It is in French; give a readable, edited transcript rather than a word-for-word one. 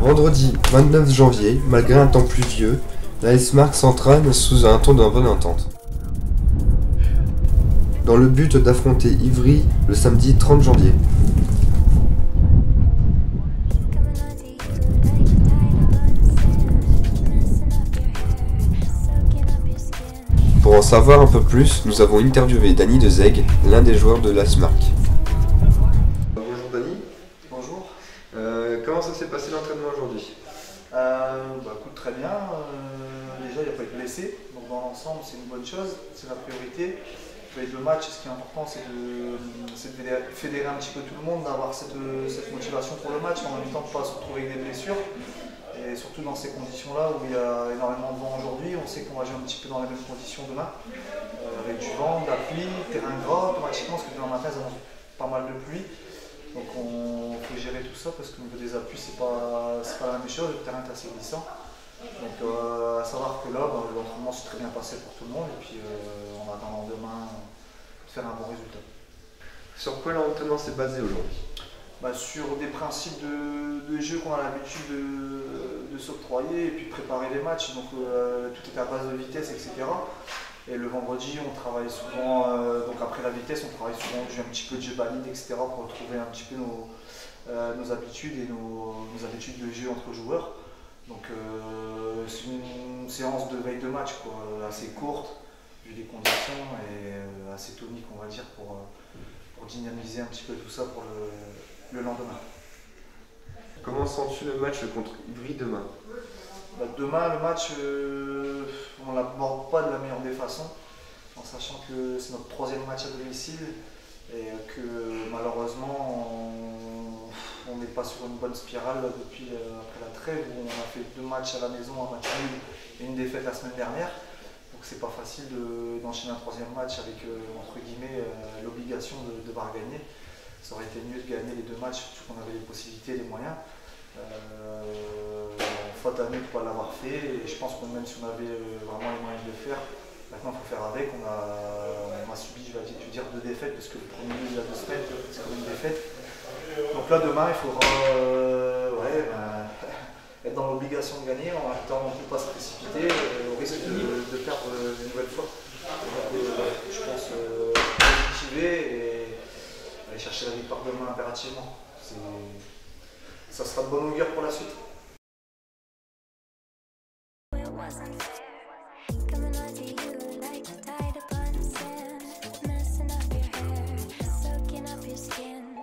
Vendredi 29 janvier, malgré un temps pluvieux, l'AS Marc s'entraîne sous un ton de bonne entente. Dans le but d'affronter Ivry le samedi 30 janvier. Pour en savoir un peu plus, nous avons interviewé Dany de Zeg, l'un des joueurs de l'AS Marc. Bonjour Dany. Bonjour. Comment ça s'est passé l'entraînement aujourd'hui? Écoute, très bien. Déjà, il n'y a pas de blessés, donc dans l'ensemble, c'est une bonne chose, c'est la priorité. Avec le match, ce qui est important, c'est de fédérer un petit peu tout le monde, d'avoir cette motivation pour le match, mais en même temps de ne pas se retrouver avec des blessures. Et surtout dans ces conditions-là où il y a énormément de vent aujourd'hui, on sait qu'on va jouer un petit peu dans les mêmes conditions demain, avec du vent, de la pluie, terrain gras, automatiquement, parce que demain matin, ça annonce pas mal de pluie. Donc on faut gérer tout ça parce qu'au niveau des appuis, c'est pas la même chose, le terrain est assez glissant. Donc à savoir que là, l'entraînement s'est très bien passé pour tout le monde et puis en attendant demain de faire un bon résultat. Sur quoi l'entraînement s'est basé aujourd'hui? Sur des principes de jeu qu'on a l'habitude de s'octroyer et puis de préparer les matchs. Donc tout est à base de vitesse, etc. Et le vendredi, on travaille souvent, donc après la vitesse, on travaille souvent un petit peu de jeu balide, etc. pour retrouver un petit peu nos habitudes et nos habitudes de jeu entre joueurs. Donc c'est une séance de veille de match, assez courte, vu les conditions, et assez tonique, on va dire, pour dynamiser un petit peu tout ça pour le lendemain. Comment sens-tu le match contre Ivry demain? Demain, le match, on ne l'aborde pas de la meilleure des façons, en sachant que c'est notre troisième match à domicile et que malheureusement on n'est pas sur une bonne spirale depuis après la trêve où on a fait 2 matchs à la maison, un match nul et une défaite la semaine dernière. Donc c'est pas facile d'enchaîner un troisième match avec entre guillemets l'obligation de devoir gagner. Ça aurait été mieux de gagner les 2 matchs, surtout qu'on avait les possibilités et les moyens. Faute à nous de ne pas l'avoir fait, et je pense que même si on avait vraiment les moyens de le faire, maintenant il faut faire avec. On a subi, je vais dire, 2 défaites, parce que le premier il y a 2 semaines, c'est comme une défaite. Donc là demain il faudra être dans l'obligation de gagner, en même temps on ne peut pas se précipiter au risque de perdre une nouvelle fois. Donc je pense positiver et aller chercher la victoire demain impérativement. Ça sera de bon augure pour la suite. Wasn't fair. Coming on to you like tied up on sand, messing up your hair, soaking up your skin.